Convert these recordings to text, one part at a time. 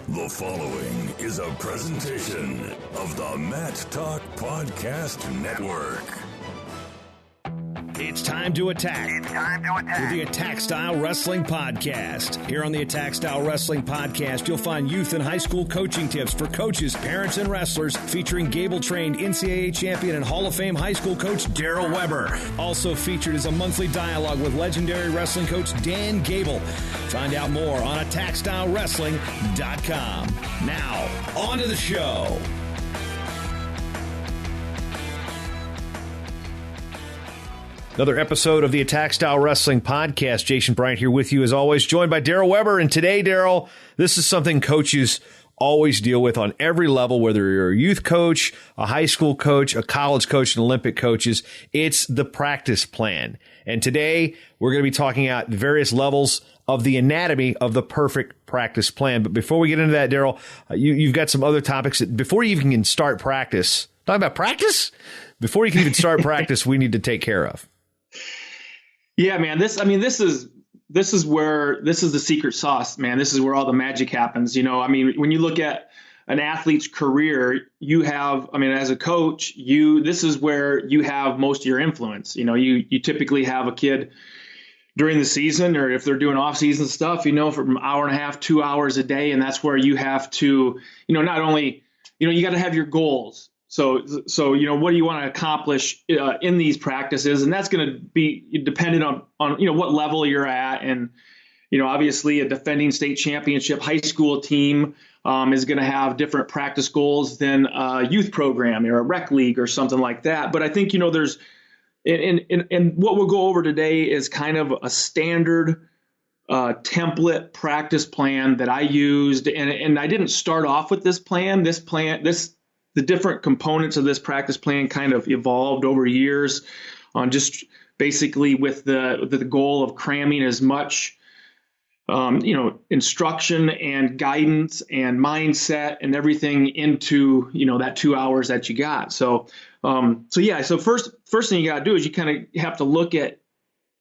The following is a presentation of the Mat Talk Podcast Network. It's time to attack. With the Attack Style Wrestling Podcast. Here on the Attack Style Wrestling Podcast, you'll find youth and high school coaching tips for coaches, parents, and wrestlers, featuring Gable-trained NCAA champion and Hall of Fame high school coach Daryl Weber. Also featured is a monthly dialogue with legendary wrestling coach Dan Gable. Find out more on AttackStyleWrestling.com. Now, on to the show. Another episode of the Attack Style Wrestling Podcast. Jason Bryant here with you as always, joined by Daryl Weber. And today, Daryl, this is something coaches always deal with on every level, whether you're a youth coach, a high school coach, a college coach, and Olympic coaches. It's the practice plan. And today, we're going to be talking about various levels of the anatomy of the perfect practice plan. But before we get into that, Daryl, you've got some other topics that before you even can start practice, talking about practice? Before you can even start practice, we need to take care of. Yeah, man, this is the secret sauce, man. This is where all the magic happens. You know, I mean, when you look at an athlete's career, you have, I mean, as a coach, this is where you have most of your influence. You know, you typically have a kid during the season, or if they're doing off-season stuff, you know, from an hour and a half, 2 hours a day. And that's where you have to, you know, not only, you know, you got to have your goals. So, you know, what do you want to accomplish in these practices? And that's going to be dependent on, you know, what level you're at. And, you know, obviously a defending state championship high school team is going to have different practice goals than a youth program or a rec league or something like that. But I think, you know, there's and what we'll go over today is kind of a standard template practice plan that I used. And I didn't start off with this plan. The different components of this practice plan kind of evolved over years on just basically with the goal of cramming as much, you know, instruction and guidance and mindset and everything into, you know, that 2 hours that you got. So first thing you got to do is you kind of have to look at,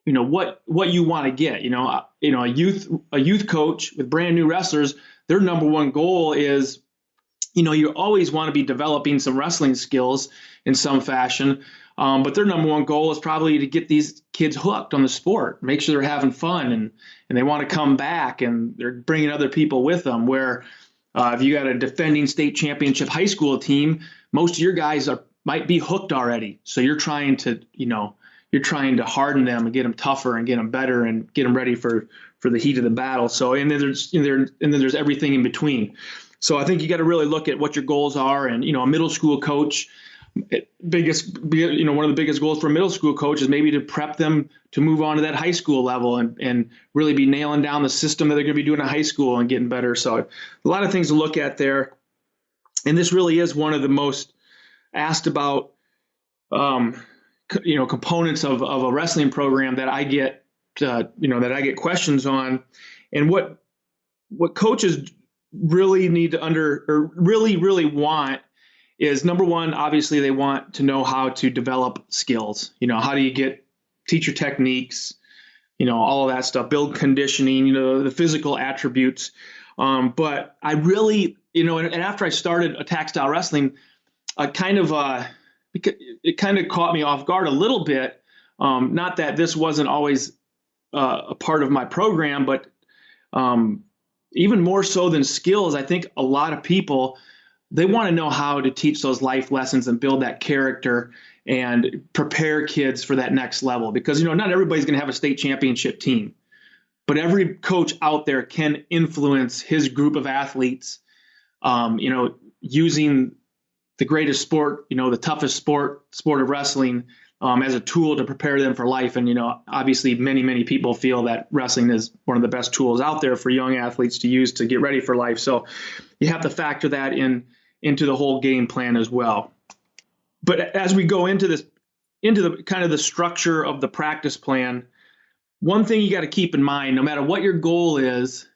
you know, what you want to get, you know, a youth coach with brand new wrestlers, their number one goal is, you know, you always want to be developing some wrestling skills in some fashion. But their number one goal is probably to get these kids hooked on the sport, make sure they're having fun and they want to come back and they're bringing other people with them. Where if you got a defending state championship high school team, most of your guys might be hooked already. So you're trying to harden them and get them tougher and get them better and get them ready for the heat of the battle. So, and then there's everything in between. So I think you got to really look at what your goals are. And, you know, a middle school coach, one of the biggest goals for a middle school coach is maybe to prep them to move on to that high school level and really be nailing down the system that they're going to be doing in high school and getting better. So a lot of things to look at there. And this really is one of the most asked about, components of a wrestling program that I get, questions on. And what coaches really need to really want is, number one, obviously they want to know how to develop skills. You know, how do you teach your techniques, you know, all of that stuff, build conditioning, you know, the physical attributes. But I really, you know, and after I started Attack Style Wrestling, it kind of caught me off guard a little bit. Not that this wasn't always a part of my program, but even more so than skills, I think a lot of people, they want to know how to teach those life lessons and build that character and prepare kids for that next level. Because, you know, not everybody's going to have a state championship team, but every coach out there can influence his group of athletes, you know, using the greatest sport, you know, the toughest sport of wrestling, as a tool to prepare them for life. And, you know, obviously many people feel that wrestling is one of the best tools out there for young athletes to use to get ready for life. So you have to factor that into the whole game plan as well. But as we go into the kind of the structure of the practice plan, one thing you got to keep in mind, no matter what your goal is,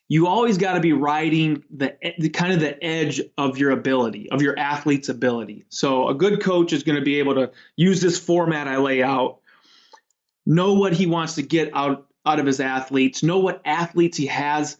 you always got to be riding the kind of the edge of your ability, of your athlete's ability. So a good coach is going to be able to use this format I lay out, know what he wants to get out of his athletes, know what athletes he has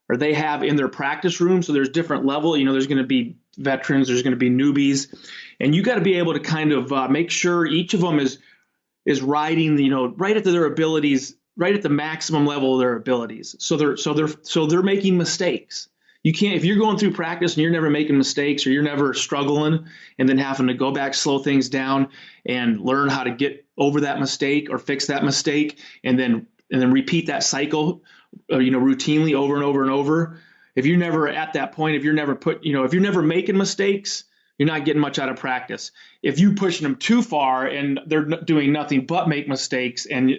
or they have in their practice room. So there's different level, there's going to be veterans, there's going to be newbies, and you got to be able to kind of make sure each of them is riding, right at their abilities, right at the maximum level of their abilities. So they're making mistakes. You can't, if you're going through practice and you're never making mistakes, or you're never struggling and then having to go back, slow things down and learn how to get over that mistake or fix that mistake, and then repeat that cycle, routinely over and over and over. If you're never at that point, if you're never making mistakes, you're not getting much out of practice. If you're pushing them too far and they're doing nothing but make mistakes, and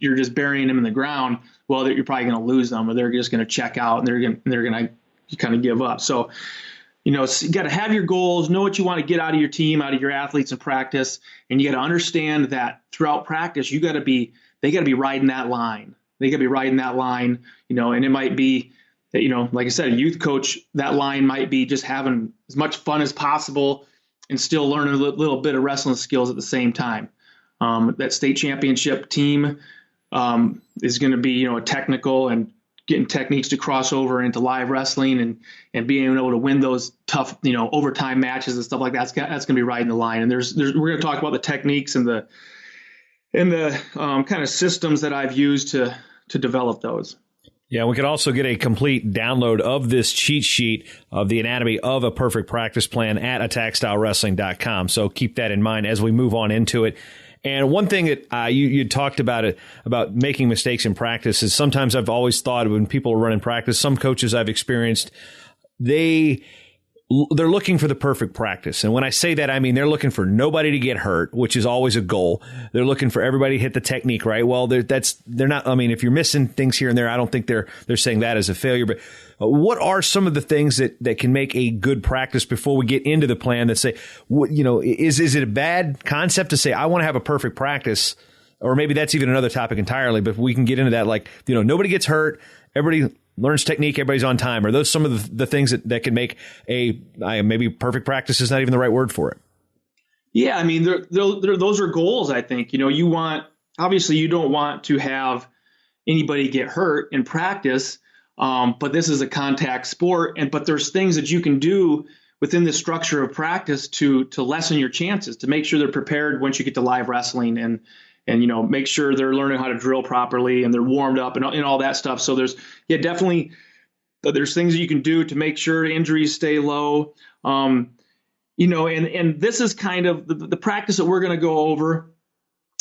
you're just burying them in the ground, well, you're probably going to lose them, or they're just going to check out, and they're going to kind of give up. So, you got to have your goals, know what you want to get out of your team, out of your athletes in practice, and you got to understand that throughout practice, they got to be riding that line. They got to be riding that line, and it might be that, like I said, a youth coach, that line might be just having as much fun as possible and still learning a little bit of wrestling skills at the same time. That state championship team is going to be, a technical and getting techniques to cross over into live wrestling and being able to win those tough, overtime matches and stuff like that. That's going to be riding the line. And we're going to talk about the techniques and the kind of systems that I've used to develop those. Yeah, we could also get a complete download of this cheat sheet of the anatomy of a perfect practice plan at attackstylewrestling.com. So keep that in mind as we move on into it. And one thing that you talked about making mistakes in practice is sometimes I've always thought when people are running practice, some coaches I've experienced, they're looking for the perfect practice. And when I say that, I mean they're looking for nobody to get hurt, which is always a goal. They're looking for everybody to hit the technique right. Well, they're not. I mean, if you're missing things here and there, I don't think they're saying that as a failure. But what are some of the things that can make a good practice before we get into the plan that say, is it a bad concept to say I want to have a perfect practice? Or maybe that's even another topic entirely, but we can get into that. Like, nobody gets hurt. Everybody learns technique. Everybody's on time. Are those some of the things that can make maybe perfect practice is not even the right word for it? Yeah. I mean, those are goals. I think, obviously you don't want to have anybody get hurt in practice. But this is a contact sport, but there's things that you can do within the structure of practice to lessen your chances, to make sure they're prepared once you get to live wrestling, and make sure they're learning how to drill properly and they're warmed up and all that stuff. So there's things that you can do to make sure injuries stay low. And this is kind of the practice that we're going to go over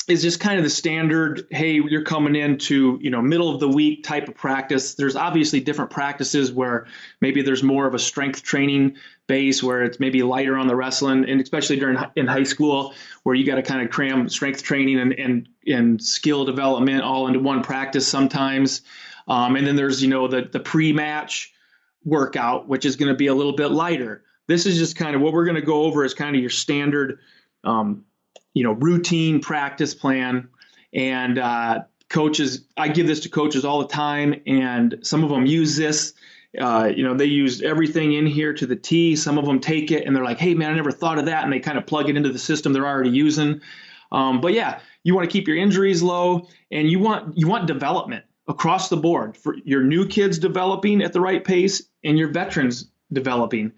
is just kind of the standard, hey, you're coming into, middle of the week type of practice. There's obviously different practices where maybe there's more of a strength training base where it's maybe lighter on the wrestling, and especially in high school where you got to kind of cram strength training and skill development all into one practice sometimes. And then there's, the pre-match workout, which is going to be a little bit lighter. This is just kind of what we're going to go over is kind of your standard, routine practice plan. And coaches, I give this to coaches all the time, and some of them use this. They use everything in here to the T. Some of them take it and they're like, hey, man, I never thought of that. And they kind of plug it into the system they're already using. But yeah, you want to keep your injuries low, and you want development across the board for your new kids developing at the right pace and your veterans developing.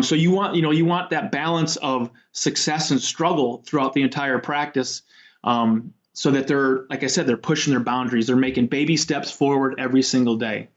So you want that balance of success and struggle throughout the entire practice, so that they're, like I said, they're pushing their boundaries. They're making baby steps forward every single day.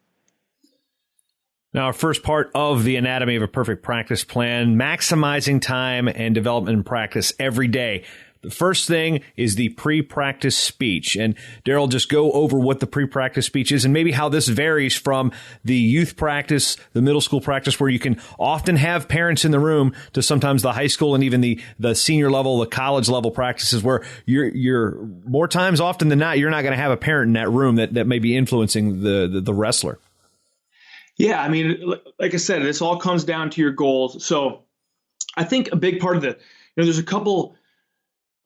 Now, our first part of the anatomy of a perfect practice plan, maximizing time and development in practice every day. The first thing is the pre-practice speech. And Daryl, just go over what the pre-practice speech is and maybe how this varies from the youth practice, the middle school practice, where you can often have parents in the room, to sometimes the high school and even the senior level, the college level practices, where you're more times often than not, you're not going to have a parent in that room that may be influencing the wrestler. Yeah, I mean, like I said, this all comes down to your goals. So I think a big part of there's a couple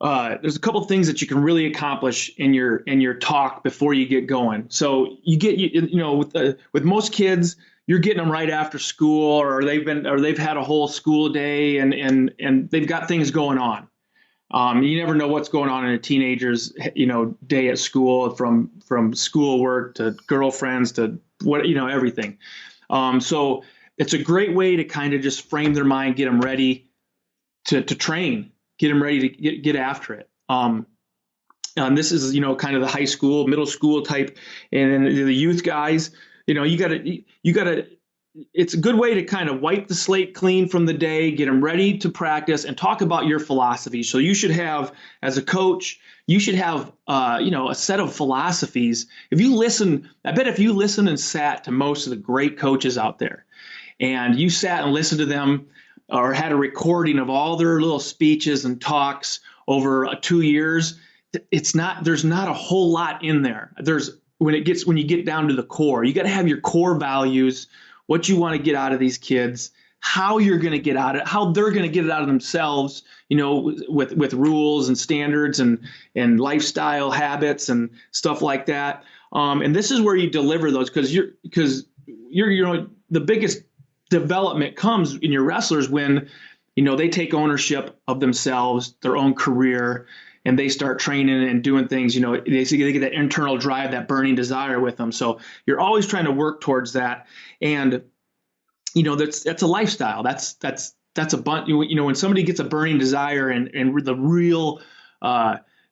things that you can really accomplish in your talk before you get going. So with most kids, you're getting them right after school, or they've had a whole school day and they've got things going on. You never know what's going on in a teenager's day at school, from schoolwork to girlfriends to everything. So it's a great way to kind of just frame their mind, get them ready to train, get them ready to get after it. And this is, kind of the high school, middle school type, and then the youth guys, you gotta, it's a good way to kind of wipe the slate clean from the day, get them ready to practice, and talk about your philosophy. So you should have, as a coach, you should have, a set of philosophies. If you listen and sat to most of the great coaches out there, and you sat and listened to them or had a recording of all their little speeches and talks over 2 years, there's not a whole lot in there. When you get down to the core, you got to have your core values, what you want to get out of these kids, how you're going to get out of it, how they're going to get it out of themselves, with rules and standards and lifestyle habits and stuff like that. And this is where you deliver those, because you're the biggest development comes in your wrestlers when, they take ownership of themselves, their own career, and they start training and doing things. They get that internal drive, that burning desire with them. So you're always trying to work towards that. And, that's a lifestyle. That's a bunch, when somebody gets a burning desire and the real,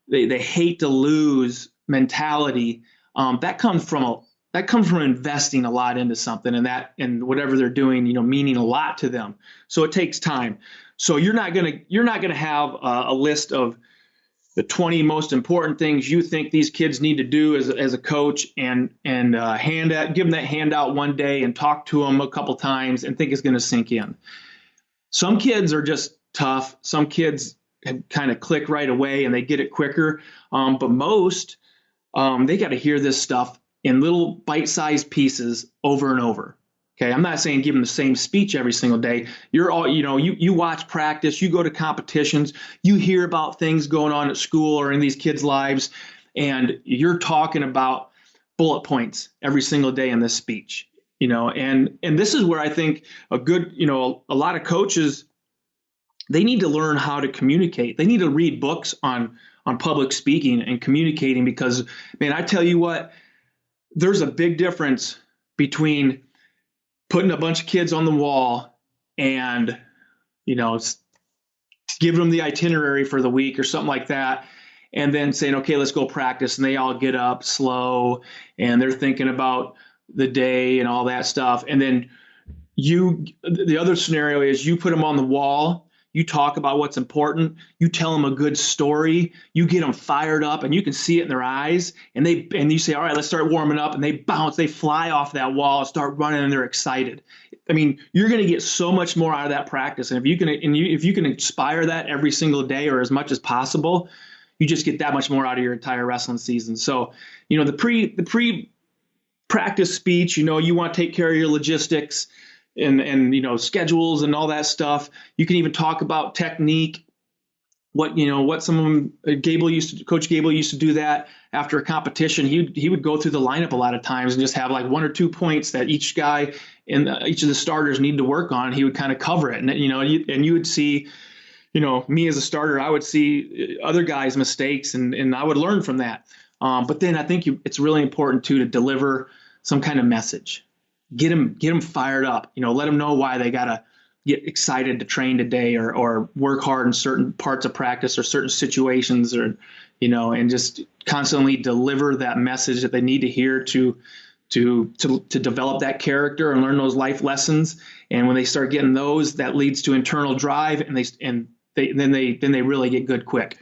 they hate to lose mentality, that comes from investing a lot into something, and whatever they're doing, meaning a lot to them. So it takes time. So you're not gonna have a list of the 20 most important things you think these kids need to do as a coach, and give them that handout one day and talk to them a couple times and think it's going to sink in. Some kids are just tough. Some kids kind of click right away and they get it quicker. But most, they got to hear this stuff in little bite-sized pieces over and over. Okay, I'm not saying give them the same speech every single day. You watch practice, you go to competitions, you hear about things going on at school or in these kids' lives, and you're talking about bullet points every single day in this speech. And this is where I think a lot of coaches, they need to learn how to communicate. They need to read books on public speaking and communicating, because, man, I tell you what, there's a big difference between putting a bunch of kids on the wall and, giving them the itinerary for the week or something like that, and then saying, okay, let's go practice. And they all get up slow and they're thinking about the day and all that stuff. And then the other scenario is you put them on the wall, you talk about what's important, you tell them a good story, you get them fired up, and you can see it in their eyes, and you say, all right, let's start warming up, and they bounce, they fly off that wall and start running, and they're excited. I mean, you're going to get so much more out of that practice. And if you can inspire that every single day or as much as possible, you just get that much more out of your entire wrestling season. So, the pre-practice speech, you want to take care of your logistics and schedules and all that stuff. You can even talk about technique. What some of them, Coach Gable used to do that after a competition. He would go through the lineup a lot of times and just have like 1 or 2 points that each guy and each of the starters need to work on. And he would kind of cover it, and you would see, me as a starter, I would see other guys' mistakes, and I would learn from that. But then I think it's really important too to deliver some kind of message. Get them fired up. Let them know why they gotta get excited to train today or work hard in certain parts of practice or certain situations, or and just constantly deliver that message that they need to hear to develop that character and learn those life lessons. And when they start getting those, that leads to internal drive, and they really get good quick.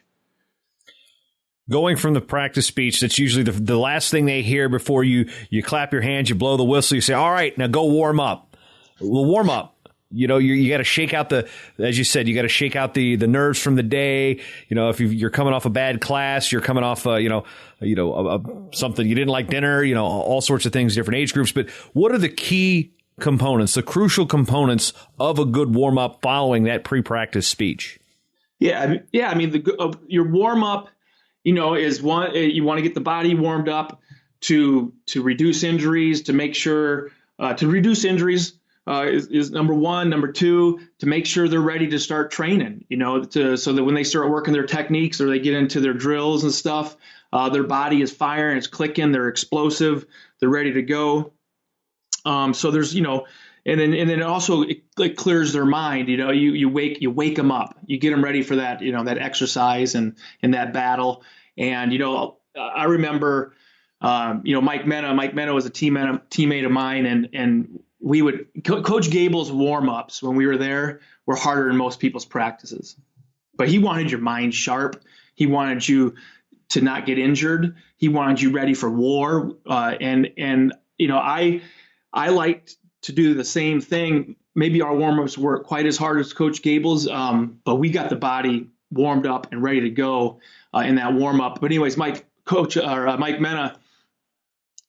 Going from the practice speech, that's usually the last thing they hear before you clap your hands, you blow the whistle, you say, all right, now go warm up. Well, warm up. You got to shake out as you said, you got to shake out the nerves from the day. If you're coming off a bad class, you're coming off, something you didn't like dinner, all sorts of things, different age groups. But what are the key components, the crucial components of a good warm up following that pre-practice speech? Yeah. I mean, your warm up, is one, you want to get the body warmed up to reduce injuries, to make sure to reduce injuries is number one. Number two, to make sure they're ready to start training, so that when they start working their techniques or they get into their drills and stuff, their body is firing, it's clicking, they're explosive, they're ready to go. So there's, and then it also like clears their mind. You wake them up, you get them ready for that, that exercise and that battle. And I remember, Mike Mena. Mike Mena was a teammate of mine, and we would Coach Gable's warm-ups when we were there were harder than most people's practices. But he wanted your mind sharp. He wanted you to not get injured. He wanted you ready for war. And I liked to do the same thing. Maybe our warm-ups weren't quite as hard as Coach Gable's, but we got the body warmed up and ready to go in that warm-up. But anyways, Mike Mena,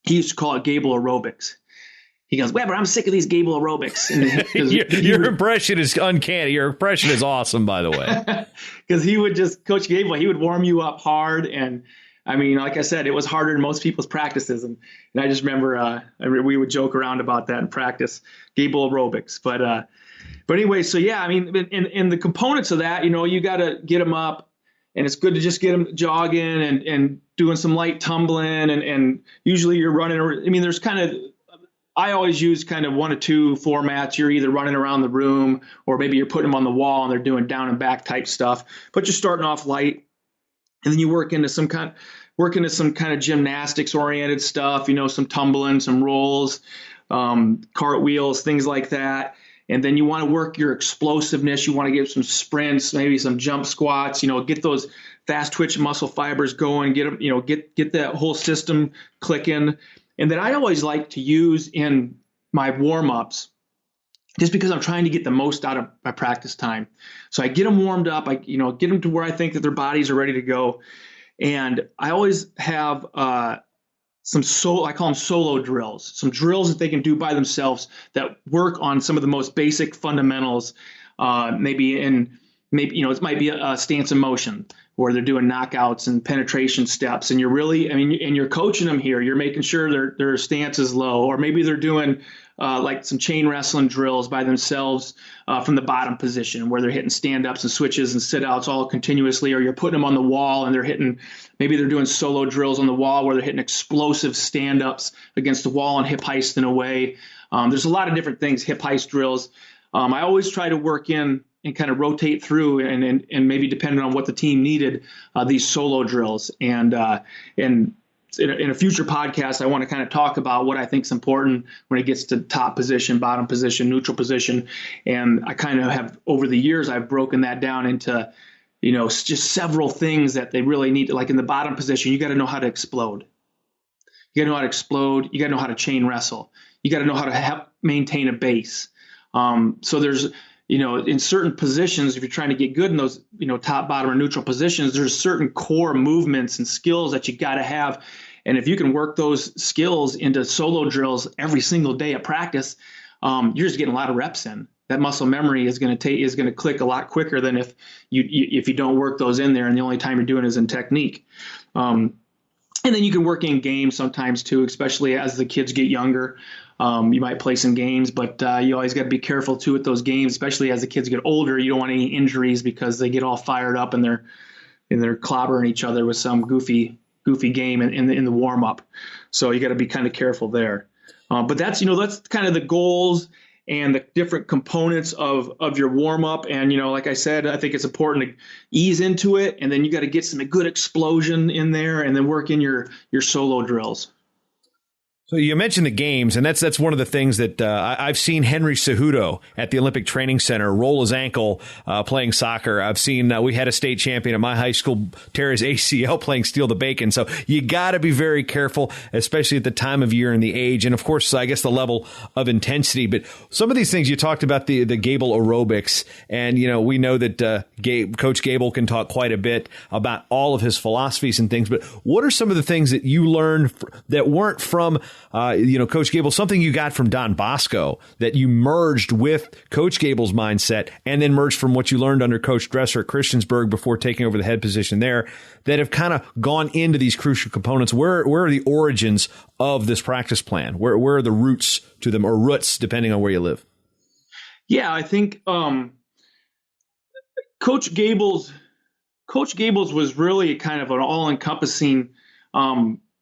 he used to call it Gable aerobics. He goes, Weber, I'm sick of these Gable aerobics. Your impression is uncanny. Your impression is awesome, by the way. Because Coach Gable, he would warm you up hard. And I mean, like I said, it was harder than most people's practices. And I just remember we would joke around about that in practice, Gable aerobics. But anyway, so yeah, I mean, in the components of that, you got to get them up. And it's good to just get them jogging and doing some light tumbling. And usually you're running. I mean, I always use kind of one of two formats. You're either running around the room or maybe you're putting them on the wall and they're doing down and back type stuff. But you're starting off light, and then you work into some kind of gymnastics oriented stuff. Some tumbling, some rolls, cartwheels, things like that. And then you want to work your explosiveness. You want to get some sprints, maybe some jump squats. Get those fast twitch muscle fibers going. Get them, get that whole system clicking. And then I always like to use in my warm-ups, just because I'm trying to get the most out of my practice time. So I get them warmed up, I get them to where I think that their bodies are ready to go. And I always have I call them solo drills, some drills that they can do by themselves that work on some of the most basic fundamentals. It might be a stance in motion where they're doing knockouts and penetration steps, and you're coaching them here. You're making sure their stance is low, or maybe they're doing like some chain wrestling drills by themselves from the bottom position where they're hitting stand-ups and switches and sit-outs all continuously, or you're putting them on the wall and maybe they're doing solo drills on the wall where they're hitting explosive stand-ups against the wall and hip heisting away. There's a lot of different things, hip heist drills. I always try to work in and kind of rotate through and maybe depending on what the team needed, these solo drills. And in a future podcast, I want to kind of talk about what I think is important when it gets to top position, bottom position, neutral position. And I kind of have, over the years, I've broken that down into, just several things that they really need. Like in the bottom position, you got to know how to explode. You got to know how to explode. You got to know how to chain wrestle. You got to know how to maintain a base. So there's, in certain positions, if you're trying to get good in those, top, bottom, or neutral positions, there's certain core movements and skills that you got to have. And if you can work those skills into solo drills every single day at practice, you're just getting a lot of reps in. That muscle memory is going to click a lot quicker than if you don't work those in there and the only time you're doing is in technique. And then you can work in games sometimes too, especially as the kids get younger. You might play some games, but you always got to be careful too with those games, especially as the kids get older. You don't want any injuries because they get all fired up and they're clobbering each other with some goofy game in the warm up. So you got to be kind of careful there. But that's kind of the goals and the different components of your warm up. And, like I said, I think it's important to ease into it. And then you got to get some good explosion in there and then work in your solo drills. So you mentioned the games, and that's one of the things that I've seen Henry Cejudo at the Olympic Training Center roll his ankle playing soccer. I've seen we had a state champion at my high school tear his ACL playing steal the bacon. So you got to be very careful, especially at the time of year and the age, and of course, I guess the level of intensity. But some of these things you talked about the Gable aerobics, and we know that Coach Gable can talk quite a bit about all of his philosophies and things. But what are some of the things that you learned that weren't from Coach Gable, something you got from Don Bosco that you merged with Coach Gable's mindset and then merged from what you learned under Coach Dresser at Christiansburg before taking over the head position there, that have kind of gone into these crucial components? Where are the origins of this practice plan? Where are the roots to them, or roots, depending on where you live? Yeah, I think Coach Gable's was really kind of an all-encompassing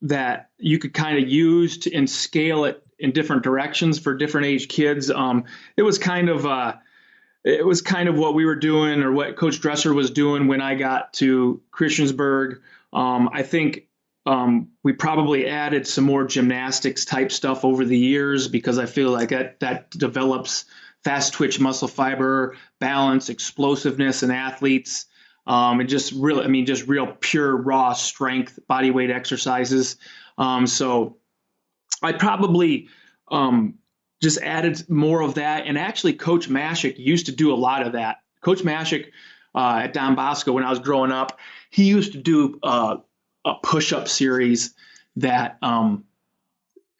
that you could kind of use and scale it in different directions for different age kids. It was kind of what we were doing, or what Coach Dresser was doing when I got to Christiansburg. I think we probably added some more gymnastics type stuff over the years, because I feel like that develops fast twitch muscle fiber, balance, explosiveness in athletes, and just real pure raw strength, body weight exercises. So I probably just added more of that. And actually, Coach Mashik used to do a lot of that. Coach Mashik at Don Bosco, when I was growing up, he used to do a push-up series that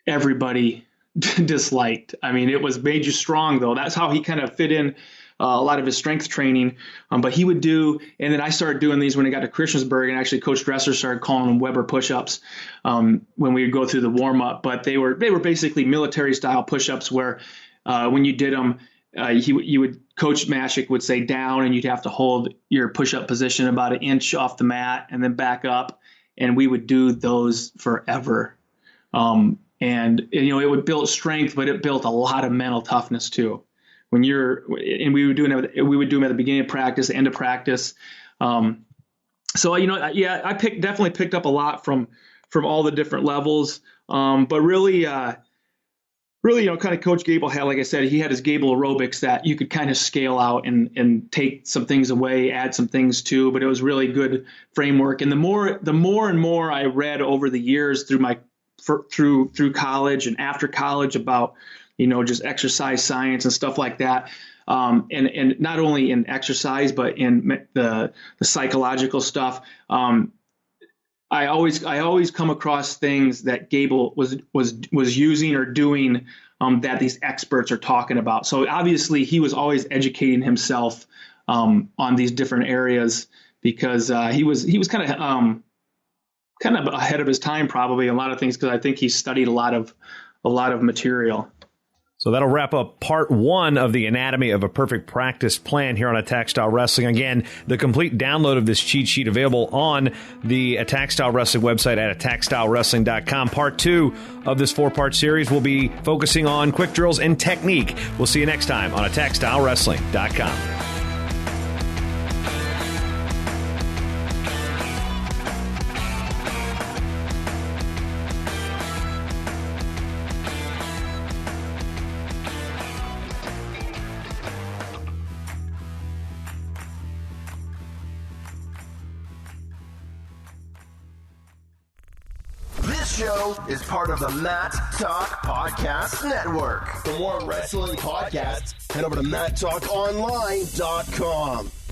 everybody disliked. I mean, it made you strong, though. That's how he kind of fit in a lot of his strength training. But he would do, and then I started doing these when I got to Christiansburg, and actually Coach Dresser started calling them Weber push-ups when we would go through the warm-up. But they were basically military-style push-ups where when you did them, Coach Mashik would say down, and you'd have to hold your push-up position about an inch off the mat and then back up. And we would do those forever. And it would build strength, but it built a lot of mental toughness too. We would do them at the beginning of practice, end of practice. I definitely picked up a lot from all the different levels. But really, kind of Coach Gable had, like I said, he had his Gable aerobics that you could kind of scale out and take some things away, add some things to, but it was really good framework. And the more and more I read over the years through college and after college about, just exercise science and stuff like that. And not only in exercise, but in the psychological stuff. I always come across things that Gable was using or doing that these experts are talking about. So obviously he was always educating himself on these different areas, because he was kind of ahead of his time, probably, a lot of things, because I think he studied a lot of material. So that'll wrap up part 1 of the Anatomy of a Perfect Practice Plan here on Attack Style Wrestling. Again, the complete download of this cheat sheet available on the Attack Style Wrestling website at attackstylewrestling.com. Part 2 of this 4-part series will be focusing on quick drills and technique. We'll see you next time on attackstylewrestling.com. Show is part of the Mat Talk Podcast Network. For more wrestling podcasts, head over to MatTalkOnline.com.